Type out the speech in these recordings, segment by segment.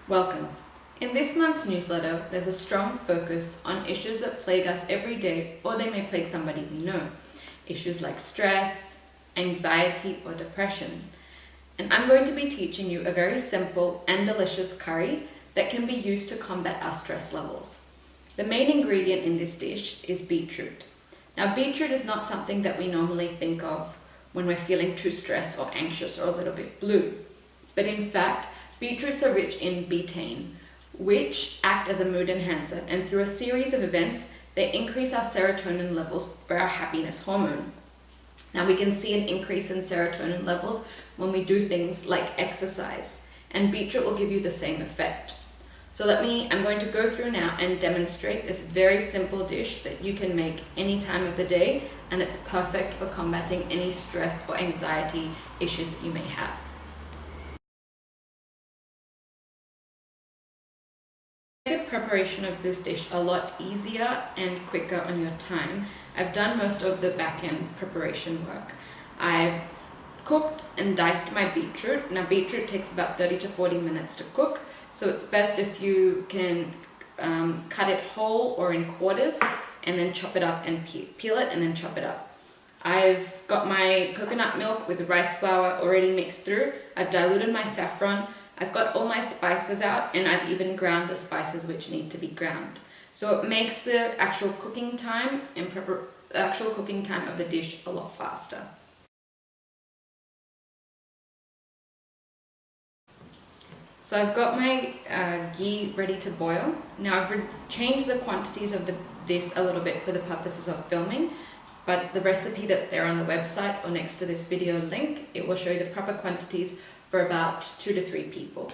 Welcome. In this month's newsletter, there's a strong focus on issues that plague us every day, or they may plague somebody we know. Issues like stress, anxiety, or depression. And I'm going to be teaching you a very simple and delicious curry that can be used to combat our stress levels. The main ingredient in this dish is beetroot. Now, beetroot is not something that we normally think of when we're feeling too stressed or anxious or a little bit blue. But in fact, beetroots are rich in betaine, which act as a mood enhancer, and through a series of events, they increase our serotonin levels, or our happiness hormone. Now, we can see an increase in serotonin levels when we do things like exercise, and beetroot will give you the same effect. So I'm going to go through now and demonstrate this very simple dish that you can make any time of the day, and it's perfect for combating any stress or anxiety issues that you may have. The preparation of this dish a lot easier and quicker on your time. I've done most of the back-end preparation work. I've cooked and diced my beetroot. Now, beetroot takes about 30 to 40 minutes to cook, so it's best if you can cut it whole or in quarters and then chop it up and peel it and then chop it up. I've got my coconut milk with rice flour already mixed through. I've diluted my saffron. I've got all my spices out, and I've even ground the spices which need to be ground. So it makes the actual cooking time of the dish a lot faster. So I've got my ghee ready to boil. Now I've changed the quantities of this a little bit for the purposes of filming, but the recipe that's there on the website or next to this video link, it will show you the proper quantities for about 2 to 3 people.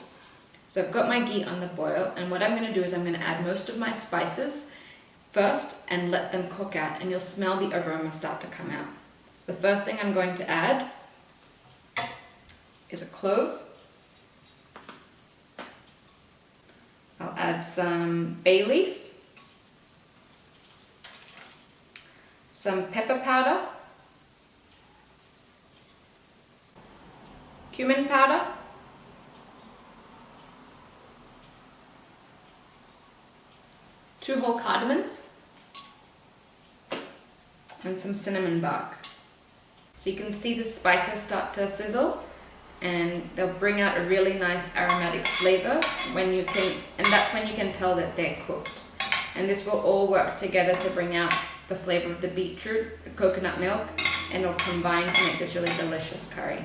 So I've got my ghee on the boil, and what I'm going to do is I'm going to add most of my spices first and let them cook out, and you'll smell the aroma start to come out. So the first thing I'm going to add is a clove. I'll add some bay leaf, some pepper powder, cumin powder, two whole cardamoms, and some cinnamon bark. So you can see the spices start to sizzle, and they'll bring out a really nice aromatic flavor and that's when you can tell that they're cooked. And this will all work together to bring out the flavor of the beetroot, the coconut milk, and it'll combine to make this really delicious curry.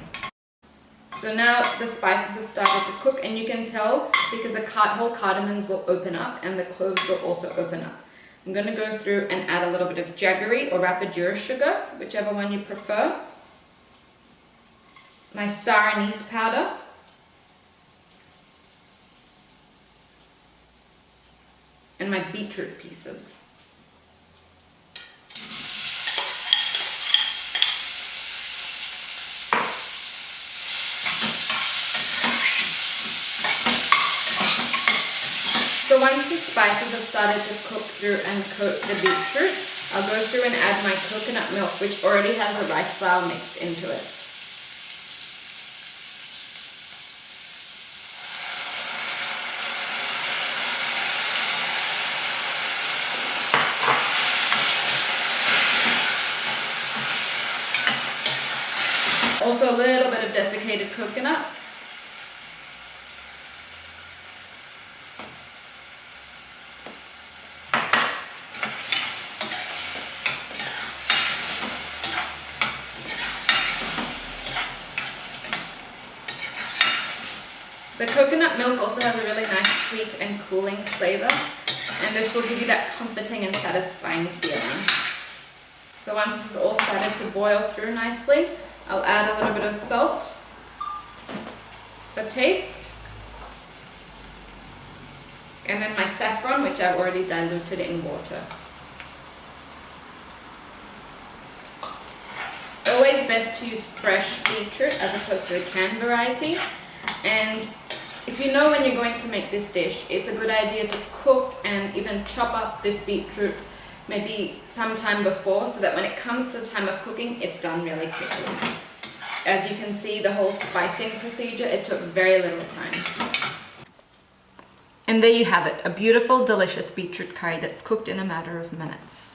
So now the spices have started to cook, and you can tell because the whole cardamoms will open up and the cloves will also open up. I'm going to go through and add a little bit of jaggery or rapadura sugar, whichever one you prefer. My star anise powder. And my beetroot pieces. So once the spices have started to cook through and coat the beetroot, I'll go through and add my coconut milk, which already has the rice flour mixed into it. Also a little bit of desiccated coconut. The coconut milk also has a really nice sweet and cooling flavor, and this will give you that comforting and satisfying feeling. So once this is all started to boil through nicely, I'll add a little bit of salt for taste, and then my saffron, which I've already diluted in water. Always best to use fresh beetroot as opposed to a canned variety. And if you know when you're going to make this dish, it's a good idea to cook and even chop up this beetroot maybe sometime before, so that when it comes to the time of cooking, it's done really quickly. As you can see, the whole spicing procedure, it took very little time. And there you have it, a beautiful, delicious beetroot curry that's cooked in a matter of minutes.